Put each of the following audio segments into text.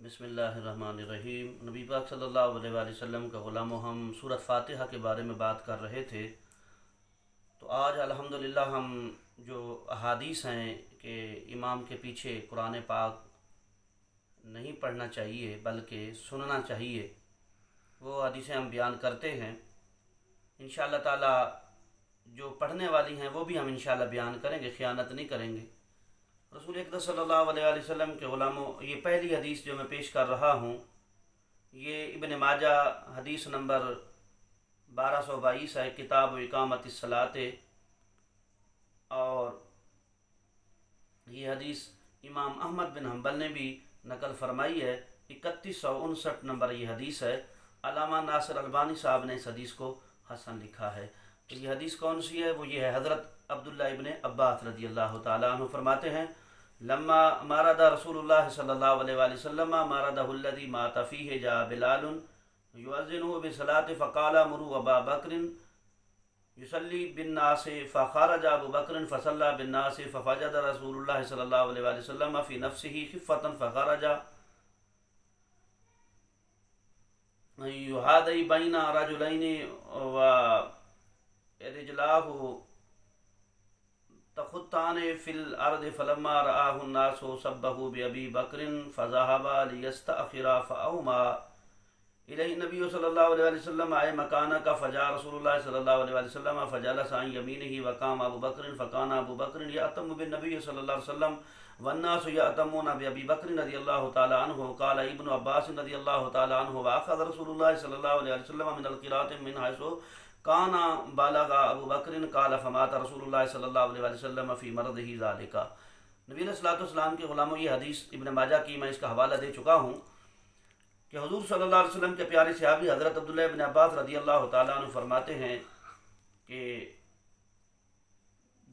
بسم اللہ الرحمن الرحیم۔ نبی پاک صلی اللہ علیہ وآلہ وسلم کا غلام و ہم سورۃ فاتحہ کے بارے میں بات کر رہے تھے۔ تو آج الحمدللہ ہم جو احادیث ہیں کہ امام کے پیچھے قرآن پاک نہیں پڑھنا چاہیے بلکہ سننا چاہیے، وہ حدیثیں ہم بیان کرتے ہیں۔ انشاءاللہ تعالی جو پڑھنے والی ہیں وہ بھی ہم انشاءاللہ بیان کریں گے، خیانت نہیں کریں گے۔ رسول اکرم صلی اللہ علیہ وآلہ وسلم کے غلاموں، یہ پہلی حدیث جو میں پیش کر رہا ہوں، یہ ابن ماجہ حدیث نمبر 1222 ہے، کتاب اقامت الصلاۃ، اور یہ حدیث امام احمد بن حنبل نے بھی نقل فرمائی ہے۔ 3159 نمبر یہ حدیث ہے۔ علامہ ناصر البانی صاحب نے اس حدیث کو حسن لکھا ہے۔ تو یہ حدیث کون سی ہے؟ وہ یہ ہے، حضرت عبداللہ ابن عباس رضی اللہ تعالیٰ عنہ فرماتے ہیں، لما مارد رسول اللہ صلی اللہ علیہ وآلہ وسلم مارده الذي مات فيه جاء بلال يؤذن بالصلاة فقال مروا ابا بکر يصلي بالناس فخرج ابو بکر فصلى بالناس ففجد رسول اللہ صلی اللہ علیہ وآلہ وسلم في نفسه خفة فخرج يحاذي بين رجلين ورجلاه تخطان في الأرض فلما رآه الناس سبه بأبي بكر فذهب ليستأخر فأومى إليه النبي صلى الله عليه وسلم أي مكانك، فجاء رسول الله صلى الله عليه وسلم فجلس عن يمينه وقام أبو بكر، فكان أبو بكر يأتم بالنبي صلى الله عليه وسلم والناس يأتمون بأبي بكر رضي الله تعالى عنه. قال ابن عباس رضي الله تعالى عنه، وأخذ رسول الله صلى الله عليه وسلم من القراءة من حيث کانا بالغ ابو بکر قال فمات رسول اللہ صلی اللہ علیہ وسلم فی مرضہ ذالک۔ نبی علیہ الصلوۃ والسلام کے غلاموں، یہ حدیث ابن ماجہ کی میں اس کا حوالہ دے چکا ہوں کہ حضور صلی اللہ علیہ وسلم کے پیارے صحابی حضرت عبداللہ ابن عباس رضی اللہ تعالیٰ عنہ فرماتے ہیں کہ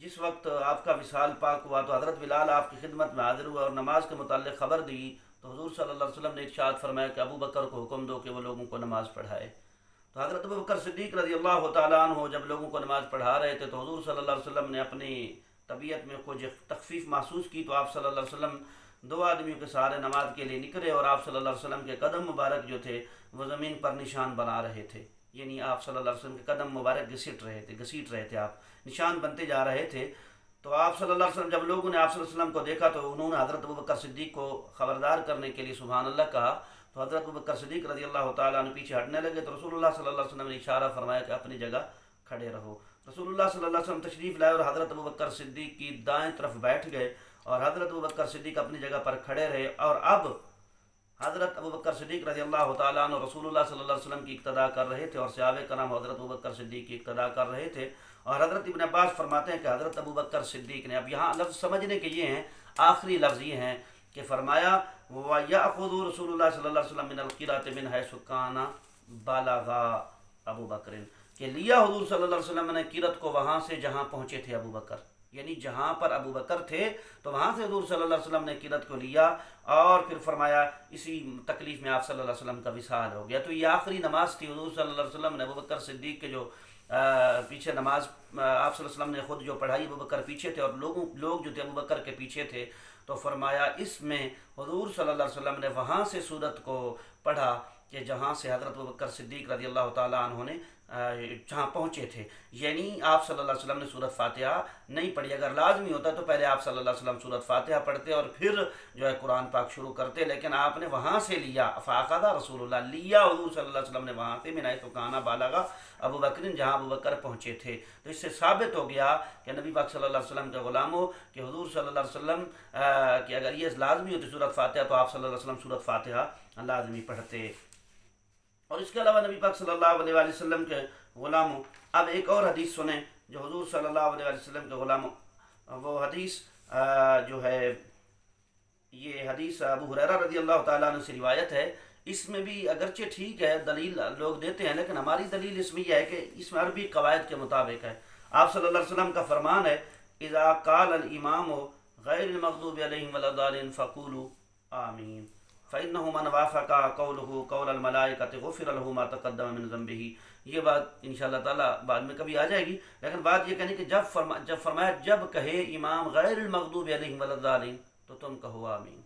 جس وقت آپ کا وصال پاک ہوا تو حضرت بلال آپ کی خدمت میں حاضر ہوا اور نماز کے متعلق خبر دی، تو حضور صلی اللہ علیہ وسلم نے ارشاد فرمایا کہ ابو بکر کو حکم دو کہ وہ لوگوں کو نماز پڑھائے۔ تو حضرت ابو بکر صدیق رضی اللہ تعالیٰ عنہ جب لوگوں کو نماز پڑھا رہے تھے تو حضور صلی اللہ علیہ وسلم نے اپنی طبیعت میں کچھ تخفیف محسوس کی، تو آپ صلی اللہ علیہ وسلم دو آدمیوں کے سہارے نماز کے لیے نکلے، اور آپ صلی اللہ علیہ وسلم کے قدم مبارک جو تھے وہ زمین پر نشان بنا رہے تھے، یعنی آپ صلی اللہ علیہ وسلم کے قدم مبارک گھسیٹ رہے تھے، آپ نشان بنتے جا رہے تھے۔ تو آپ صلی اللہ علیہ وسلم، جب لوگوں نے آپ صلی اللہ علیہ وسلم کو دیکھا تو انہوں نے حضرت ابو بکر صدیق کو خبردار کرنے کے لیے سبحان اللہ کہا، تو حضرت ابو بکر صدیق رضی اللہ تعالیٰ عنہ پیچھے ہٹنے لگے، تو رسول اللہ صلی اللہ علیہ وسلم نے اشارہ فرمایا کہ اپنی جگہ کھڑے رہو۔ رسول اللہ صلی اللہ علیہ وسلم تشریف لائے اور حضرت ابو بکر صدیق کی دائیں طرف بیٹھ گئے، اور حضرت ابو بکر صدیق اپنی جگہ پر کھڑے رہے، اور اب حضرت ابو بکر صدیق رضی اللہ تعالیٰ عنہ رسول اللہ صلی اللہ علیہ وسلم کی اقتداء کر رہے تھے، اور صحابہ کرام حضرت ابو بکر صدیق کی اقتداء کر رہے تھے۔ اور حضرت ابن عباس فرماتے ہیں کہ حضرت ابو بکر صدیق نے، اب یہاں لفظ سمجھنے کے یہ ہیں، آخری لفظ یہ ہیں کہ فرمایا وَيَأْخُذُ رسول اللہ صلی اللہ علیہ وسلم من القراءة من حيث كان بالغ ابو بکر، کہ لیا حضور صلی اللہ علیہ وسلم نے قرات کو وہاں سے جہاں پہنچے تھے ابو بکر، یعنی جہاں پر ابو بکر تھے تو وہاں سے حضور صلی اللہ علیہ وسلم نے قرات کو لیا، اور پھر فرمایا اسی تکلیف میں آپ صلی اللہ علیہ وسلم کا وصال ہو گیا۔ تو یہ آخری نماز تھی، حضور صلی اللہ علیہ وسلم نے ابو بکر صدیق کے جو پیچھے نماز آپ صلی اللہ علیہ وسلم نے خود جو پڑھائی، ابو بکر پیچھے تھے اور لوگ جو تھے ابو بکر کے پیچھے تھے، تو فرمایا اس میں حضور صلی اللہ علیہ وسلم نے وہاں سے سورت کو پڑھا کہ جہاں سے حضرت ابو بکر صدیق رضی اللہ تعالیٰ عنہ نے جہاں پہنچے تھے، یعنی آپ صلی اللہ علیہ وسلم نے سورت فاتحہ نہیں پڑھی۔ اگر لازمی ہوتا تو پہلے آپ صلی اللہ علیہ وسلم سورت فاتحہ پڑھتے اور پھر جو ہے قرآن پاک شروع کرتے، لیکن آپ نے وہاں سے لیا، فاخذ رسول اللہ، لیا حضور صلی اللہ علیہ وسلم نے وہاں سے من حیث کان بالغ ابو بکر، جہاں ابو بکر پہنچے تھے۔ تو اس سے ثابت ہو گیا کہ نبی پاک صلی اللہ علیہ وسلم کے غلاموں کہ حضور صلی اللہ علیہ وسلم کہ اگر یہ لازمی ہوتی سورت فاتحہ تو آپ صلی اللہ علیہ وسلم سورت فاتحہ لازمی پڑھتے۔ اور اس کے علاوہ نبی پاک صلی اللہ علیہ وآلہ وسلم کے غلاموں، اب ایک اور حدیث سنیں جو حضور صلی اللہ علیہ وآلہ وسلم کے غلاموں، وہ حدیث جو ہے، یہ حدیث ابو ہریرہ رضی اللہ تعالیٰ عنہ سے روایت ہے۔ اس میں بھی اگرچہ ٹھیک ہے دلیل لوگ دیتے ہیں، لیکن ہماری دلیل اس میں یہ ہے کہ اس میں عربی قواعد کے مطابق ہے۔ آپ صلی اللہ علیہ وسلم کا فرمان ہے، اذا قال الامام غیر المغضوب علیہم ولا الضالین فقولوا آمین فإنه من وافق قوله قول الملائکۃ غفر له ما تقدم من ذنبه۔ یہ بات انشاءاللہ تعالیٰ بعد میں کبھی آ جائے گی، لیکن بات یہ کہنی کہ جب فرمایا جب کہے امام غیر المغضوب علیہم ولا الضالین تو تم کہو آمین۔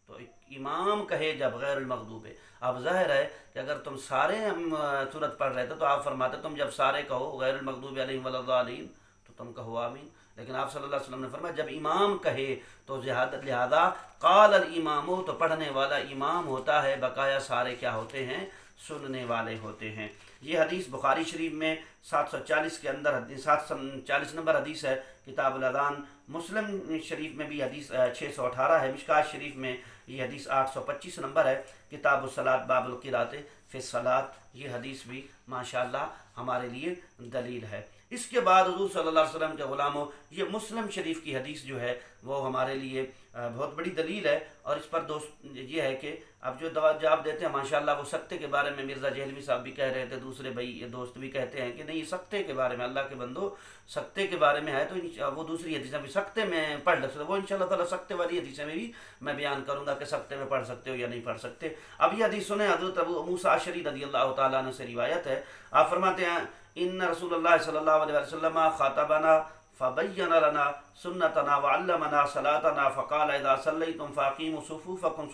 تو امام کہے جب غیر المغضوب. اب ظاہر ہے کہ اگر تم سارے صورت پڑھ رہے تھے تو آپ فرماتے تم جب سارے کہو غیر المغضوب علیہم ولا الضالین تو تم کہو آمین. لیکن آپ صلی اللہ علیہ وسلم نے فرمایا جب امام کہے تو لہذا قال الامام تو پڑھنے والا امام ہوتا ہے، بقایا سارے کیا ہوتے ہیں؟ سننے والے ہوتے ہیں. یہ حدیث بخاری شریف میں 740 کے اندر 740 نمبر حدیث ہے کتاب الاذان. مسلم شریف میں بھی حدیث 618 ہے. مشکات شریف میں یہ حدیث 825 نمبر ہے. کتاب الصلاۃ باب القراۃ فی الصلاۃ یہ حدیث بھی ماشاءاللہ ہمارے لیے دلیل ہے. اس کے بعد حضور صلی اللہ علیہ وسلم کے غلاموں یہ مسلم شریف کی حدیث جو ہے وہ ہمارے لیے بہت بڑی دلیل ہے. اور اس پر دوست یہ ہے کہ اب جو جواب دیتے ہیں ماشاءاللہ وہ سکتے کے بارے میں مرزا جہلوی صاحب بھی کہہ رہے تھے، دوسرے بھائی دوست بھی کہتے ہیں کہ نہیں سکتے کے بارے میں اللہ کے بندو سکتے کے بارے میں ہے تو وہ دوسری حدیثیں بھی سکتے میں پڑھ سکتے، وہ انشاءاللہ تعالیٰ سکتے والی حدیثیں میں بھی میں بیان کروں گا کہ سکتے میں پڑھ سکتے ہو یا نہیں پڑھ سکتے. اب یہ حدیث سنیں، حضرت ابو موسیٰ اشعری رضی اللہ تعالیٰ عنہ سے روایت ہے. آپ فرماتے ہیں ان رسول اللہ صلی اللہ علیہ وسلم خاطبنا فبین لنا سنتنا وعلمنا صلاتنا فقال اذا صلیتم فاقیموا صفوفکم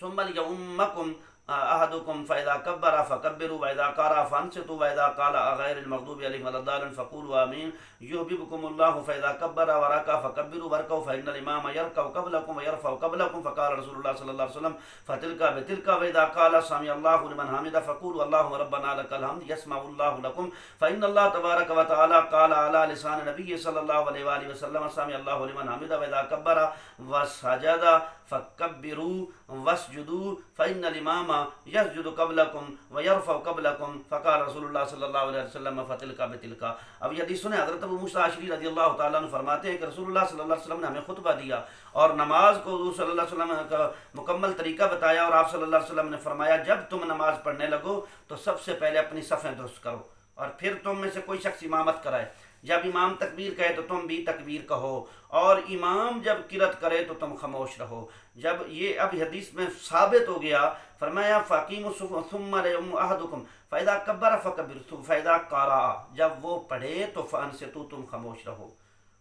ثم لیؤمکم احدکم فاذا کبر فکبروا واذا قرأ فانصتوا واذا قال غیر المغضوب علیہم ولا الضالین فقولوا آمین یحببکم اللہ فاذا کبر ورکع فکبروا وارکعوا فإن الامام یرکع قبلکم ویرفع قبلکم فقال رسول اللہ صلی اللہ علیہ وسلم فتلک بتلک واذا قال سمع اللہ لمن حمدہ فقولوا اللهم ربنا لك الحمد يسمع الله لكم فإن الله تبارك وتعالى قال على لسان نبی صلی اللہ علیہ وآلہ وسلم سمع اللہ لمن حمدہ واذا کبر وسجد فکبروا واسجدوا فإن الامام یسجد قبلکم ویرفع قبلکم فقال رسول اللہ صلی اللہ علیہ وسلم فتلک بتلک. اب یہ حدیث سنیں، حضرت ابو موسیٰ اشعری رضی اللہ تعالیٰ عنہ فرماتے ہیں کہ رسول اللہ صلی اللہ علیہ وسلم نے ہمیں خطبہ دیا اور نماز کو حضور صلی اللہ علیہ وسلم کا مکمل طریقہ بتایا، اور آپ صلی اللہ علیہ وسلم نے فرمایا جب تم نماز پڑھنے لگو تو سب سے پہلے اپنی صفیں درست کرو اور پھر تم میں سے کوئی شخص امامت کرائے. جب امام تکبیر کہے تو تم بھی تکبیر کہو، اور امام جب قرات کرے تو تم خاموش رہو. جب یہ اب حدیث میں ثابت ہو گیا، فرمایا فاقیموا الصفوف ثم لیؤم احدکم فاذا کبر فکبروا فاذا قرأ جب وہ پڑھے تو فانصتوا تم خاموش رہو،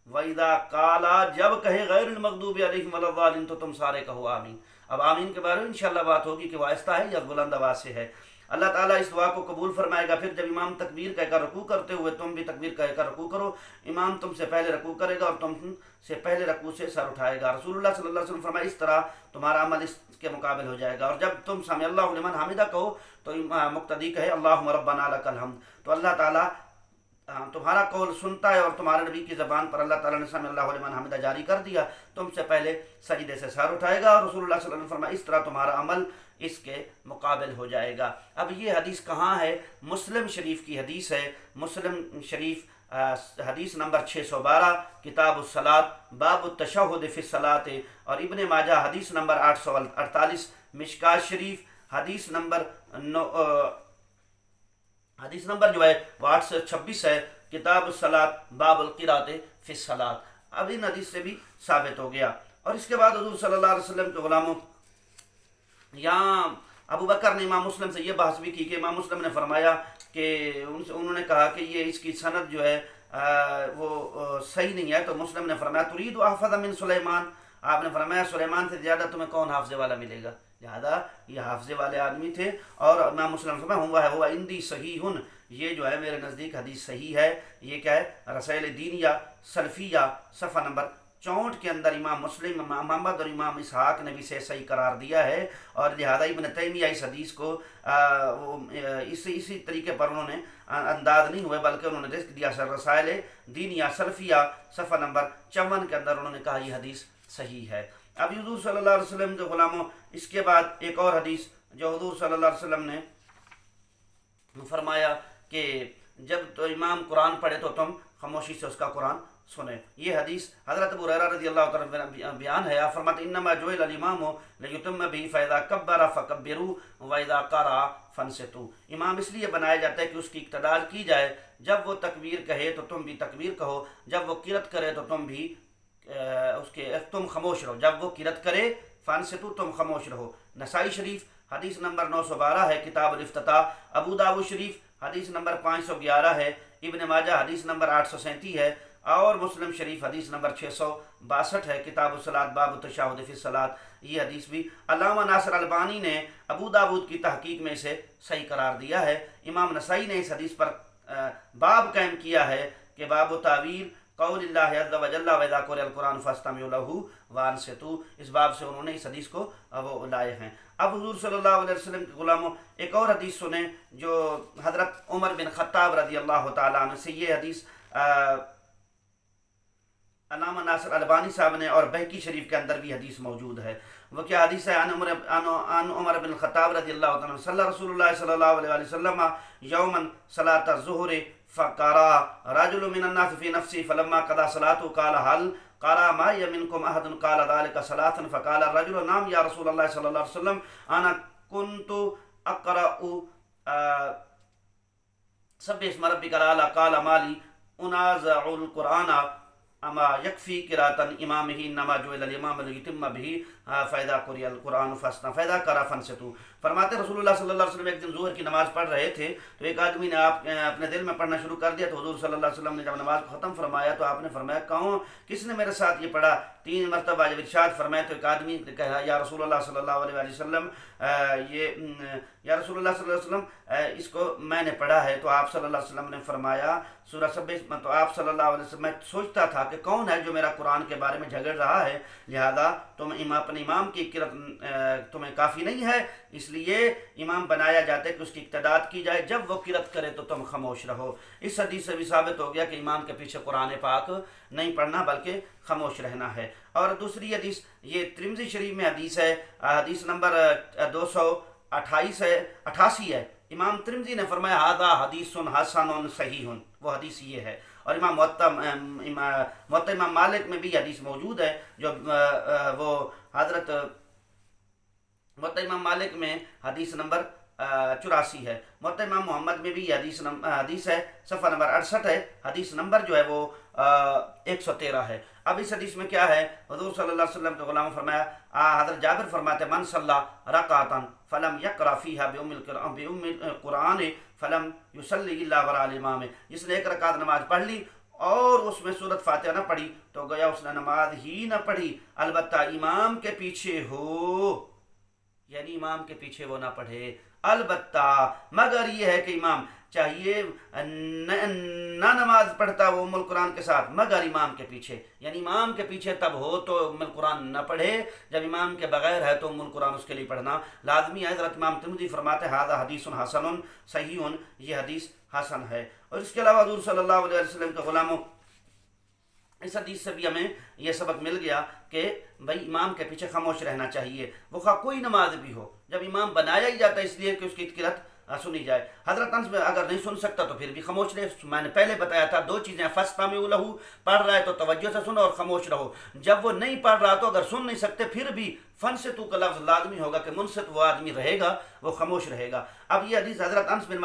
واذا قال جب کہے غیر المغضوب علیہم ولا الضالین تو تم سارے کہو آمین. اب آمین کے بارے میں انشاءاللہ بات ہوگی کہ وہ آہستہ ہے یا بلند آواز سے ہے. اللہ تعالیٰ اس دعا کو قبول فرمائے گا. پھر جب امام تکبیر کہہ کر رکوع کرتے ہوئے تم بھی تکبیر کہہ کر رکوع کرو. امام تم سے پہلے رکوع کرے گا اور تم سے پہلے رکوع سے سر اٹھائے گا. رسول اللہ صلی اللہ علیہ وسلم فرمایا اس طرح تمہارا عمل اس کے مقابل ہو جائے گا. اور جب تم سمع اللہ لمن حمدہ کہو تو مقتدی کہے اللہم ربنا لک الحمد، تو اللہ تعالیٰ تمہارا قول سنتا ہے اور تمہارے نبی کی زبان پر اللہ تعالیٰ نے سمع اللہ لمن حمدہ جاری کر دیا. تم سے پہلے سجدے سے سر اٹھائے گا اور رسول اللہ صلی اللہ علیہ وسلم فرمایا اس طرح تمہارا عمل اس کے مقابل ہو جائے گا. اب یہ حدیث کہاں ہے؟ مسلم شریف کی حدیث ہے. مسلم شریف حدیث نمبر 612 کتاب الصلاۃ باب التشہد فی الصلاۃ، اور ابن ماجہ حدیث نمبر 848، مشکات شریف حدیث نمبر جو ہے وہ 826 ہے، کتاب الصلاۃ باب القراۃ فی الصلاۃ. اب ان حدیث سے بھی ثابت ہو گیا. اور اس کے بعد حضور صلی اللہ علیہ وسلم کے غلاموں، یہاں ابو بکر نے امام مسلم سے یہ بحث بھی کی کہ امام مسلم نے فرمایا کہ انہوں نے کہا کہ یہ اس کی سند جو ہے وہ صحیح نہیں ہے. تو مسلم نے فرمایا ترید احفظ من سلیمان، آپ نے فرمایا سلیمان سے زیادہ تمہیں کون حافظے والا ملے گا، لہذا یہ حافظے والے آدمی تھے. اور امام مسلم نے فرمایا ہوا اندی صحیح، یہ جو ہے میرے نزدیک حدیث صحیح ہے. یہ کیا ہے؟ رسائل دینیہ سلفیہ صفحہ نمبر 64 کے اندر امام مسلم، امام محمد اور امام اسحاق نے بھی اسے صحیح قرار دیا ہے. اور لہذا ابن تیمیہ اس حدیث کو اسی طریقے پر انہوں نے انداز نہیں ہوئے بلکہ انہوں نے رزق دیا رسائل دینیہ سلفیہ صفحہ نمبر 54 کے اندر انہوں نے کہا یہ حدیث صحیح ہے. اب حضور صلی اللہ علیہ وسلم کے غلاموں، اس کے بعد ایک اور حدیث جو حضور صلی اللہ علیہ وسلم نے فرمایا کہ جب تو امام قرآن پڑھے تو تم خاموشی سے اس کا قرآن سنیں. یہ حدیث حضرت ابو ہریرہ رضی اللہ تعالیٰ بیان ہے. آپ فرماتے انما جعل الامام لیتم به فاذا کبر فکبروا واذا قرأ فانصتوا. امام اس لیے بنایا جاتا ہے کہ اس کی اقتداء کی جائے. جب وہ تکبیر کہے تو تم بھی تکبیر کہو، جب وہ قرات کرے تو تم بھی تم خاموش رہو. جب وہ قرات کرے فانصتوا تم خاموش رہو. نسائی شریف حدیث نمبر 912 ہے، کتاب الافتتاح. ابو داؤد شریف حدیث نمبر 511 ہے. ابن ماجہ حدیث نمبر 837 ہے. اور مسلم شریف حدیث نمبر 662 ہے، کتاب الصلاۃ باب التشہد فی الصلاۃ، یہ حدیث بھی علامہ ناصر البانی نے ابو داود کی تحقیق میں اسے صحیح قرار دیا ہے۔ امام نسائی نے اس حدیث پر باب قائم کیا ہے کہ باب تعویل قول اللہ عز و جل وَإِذَا قُرِئَ الْقُرْآنُ فَاسْتَمِعُوا لَهُ وَأَنصِتُوا، اس باب سے انہوں نے اس حدیث کو وہ لائے ہیں۔ اب حضور صلی اللہ علیہ وسلم کے غلاموں ایک اور حدیث سنیں جو حضرت عمر بن خطاب رضی اللہ تعالیٰ عنہ سے، یہ حدیث علامہ ناصر البانی صاحب نے اور بہقی شریف کے اندر بھی حدیث موجود ہے۔ وہ کیا حدیث ہے؟ عن عمر بن خطاب رضی اللہ تعالیٰ عنہ صلی رسول اللہ صلی اللہ علیہ وسلم یوما صلاۃ الظہر فقرأ رجل من الناس في نفسه فلما قضى صلاته قال هل قرأ معي منكم أحد قال ذلك ثلاثا فقال الرجل نعم يا رسول الله صلى الله عليه وسلم أنا كنت أقرأ سبح اسم ربك الأعلى قال ما لي أنازع القرآن اما یکفی قراءۃ امامہ انما جعل الامام لیتم بہ فاذا قرئ القرآن فاذا قرأ فانصتوا۔ فرماتے رسول اللہ صلی اللہ علیہ وسلم ایک دن ظہر کی نماز پڑھ رہے تھے تو ایک آدمی نے اپنے دل میں پڑھنا شروع کر دیا، تو حضور صلی اللہ علیہ وسلم نے جب نماز کو ختم فرمایا تو آپ نے فرمایا کون کس نے میرے ساتھ یہ پڑھا؟ 3 مرتبہ جب ارشاد فرمایا تو ایک آدمی نے کہا یا رسول اللہ صلی اللہ علیہ وسلم یا رسول اللہ صلی اللہ علیہ وسلم اس کو میں نے پڑھا ہے۔ تو آپ صلی اللہ علیہ وسلم نے فرمایا سورہ سبح، تو آپ صلی اللہ علیہ وسلم میں سوچتا تھا کہ کون ہے جو میرا قرآن کے بارے میں جھگڑ رہا ہے، لہذا تم اپنے امام کی قرأت تمہیں کافی نہیں ہے، اس لیے امام بنایا جاتا ہے کہ اس کی اقتداء کی جائے، جب وہ قرأت کرے تو تم خاموش رہو۔ اس حدیث سے بھی ثابت ہو گیا کہ امام کے پیچھے قرآن پاک نہیں پڑھنا بلکہ خاموش رہنا ہے۔ اور دوسری حدیث یہ ترمذی شریف میں حدیث ہے، حدیث نمبر 288 ہے۔ امام ترمذی نے فرمایا ھذا حدیث حسن صحیح، وہ حدیث یہ ہے۔ اور امام موطا امام مالک میں بھی حدیث موجود ہے جو وہ حضرت موطا امام مالک میں حدیث نمبر 84 ہے۔ موطا امام محمد میں بھی حدیث ہے، صفحہ نمبر 68 ہے، حدیث نمبر جو ہے وہ 113 ہے۔ اب اس حدیث میں کیا ہے؟ حضور صلی اللہ علیہ وسلم کے غلام فرمایا، حضرت جابر فرماتے من صلی رکعۃ فلم یقرأ فیہا بأم القرآن فلم یصلی الا وراء الامام، جس نے ایک رکعت نماز پڑھ لی اور اس میں سورۃ فاتحہ نہ پڑھی تو گویا اس نے نماز ہی نہ پڑھی، البتہ امام کے پیچھے ہو، یعنی امام کے پیچھے وہ نہ پڑھے، البتہ مگر یہ ہے کہ امام چاہیے نہ نماز پڑھتا وہ ام القرآن کے ساتھ مگر امام کے پیچھے، یعنی امام کے پیچھے تب ہو تو ام القرآن نہ پڑھے، جب امام کے بغیر ہے تو ام القرآن اس کے لیے پڑھنا لازمی ہے۔ حضرت امام ترمذی فرماتے ہیں ھذا حدیث حسن صحیح، یہ حدیث حسن ہے۔ اور اس کے علاوہ حضور صلی اللہ علیہ وسلم کے غلاموں اس حدیث سے بھی ہمیں یہ سبق مل گیا کہ بھائی امام کے پیچھے خاموش رہنا چاہیے، وہ خواہ کوئی نماز بھی ہو، جب امام بنایا ہی جاتا ہے اس لیے کہ اس کی قرأت سنی جائے۔ حضرت انس میں اگر نہیں سن سکتا تو پھر بھی خاموش رہے، میں نے پہلے بتایا تھا 2 چیزیں، فاستمعوا لہ، پڑھ رہا ہے تو توجہ سے سنو اور خاموش رہو، جب وہ نہیں پڑھ رہا تو اگر سن نہیں سکتے پھر بھی فانصتوا کا لفظ لازمی ہوگا کہ منصت وہ آدمی رہے گا، وہ خاموش رہے گا۔ اب یہ حدیث حضرت انس بن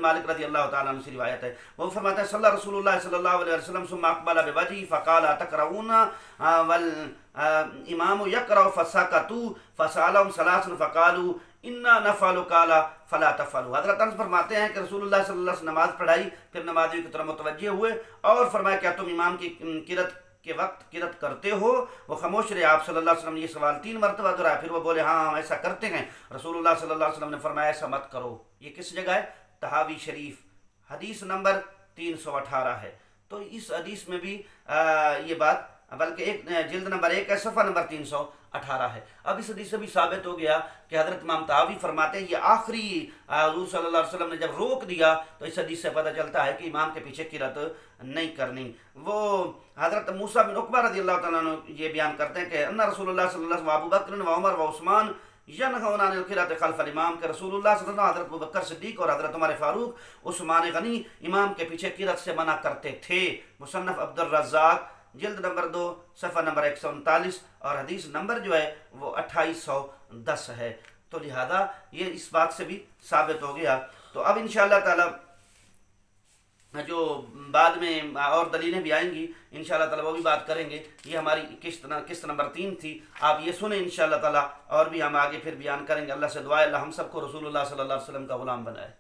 مالک رضی اللہ تعالیٰ عنہ سے روایت ہے، وہ فرماتے ہیں صلی رسول اللہ صلی اللہ علیہ وسلم ثم اقبل بوجهه فقال تقرؤون والامام يقرأ فسكتوا فسألهم ثلاثا فقالوا انا نفعل قال فلا تفعلوا۔ حضرت انس فرماتے ہیں کہ رسول اللہ صلی اللہ علیہ وسلم نماز پڑھائی، پھر نمازیوں کی طرف متوجہ ہوئے اور فرمایا کیا تم امام کی قرأت کے وقت قرأت کرتے ہو؟ وہ خاموش رہے۔ آپ صلی اللہ علیہ وسلم نے یہ سوال 3 مرتبہ دہرایا، پھر وہ بولے ہاں ہم ایسا کرتے ہیں۔ رسول اللہ صلی اللہ علیہ وسلم نے فرمایا ایسا مت کرو۔ یہ کس جگہ ہے؟ طحاوی شریف حدیث نمبر 318 ہے۔ تو اس حدیث میں بھی یہ بات بلکہ ایک جلد نمبر 1 ہے، صفحہ نمبر 318 ہے۔ اب اس حدیث سے بھی ثابت ہو گیا کہ حضرت امام طحاوی فرماتے ہیں یہ آخری حضور صلی اللہ علیہ وسلم نے جب روک دیا تو اس حدیث سے پتہ چلتا ہے کہ امام کے پیچھے قرأت نہیں کرنی۔ وہ حضرت موسیٰ بن عقبہ رضی اللہ تعالیٰ عنہ یہ بیان کرتے ہیں کہ ان رسول اللہ صلی اللہ علیہ وسلم ابو بکر و عمر و عثمان ینہون عن القرأۃ خلف الامام، کہ رسول اللہ صلی اللہ علیہ وسلم حضرت ابوبکر صدیق اور حضرت عمر فاروق عثمان غنی امام کے پیچھے قرأت سے منع کرتے تھے۔ مصنف عبد الرزاق جلد نمبر 2 صفحہ نمبر 139 اور حدیث نمبر جو ہے وہ 2810 ہے۔ تو لہذا یہ اس بات سے بھی ثابت ہو گیا۔ تو اب انشاءاللہ تعالی جو بعد میں اور دلیلیں بھی آئیں گی انشاءاللہ تعالی وہ بھی بات کریں گے۔ یہ ہماری قسط نمبر 3 تھی، آپ یہ سنیں انشاءاللہ تعالی، اور بھی ہم آگے پھر بیان کریں گے۔ اللہ سے دعا ہے اللہ ہم سب کو رسول اللہ صلی اللہ علیہ وسلم کا غلام بنائے۔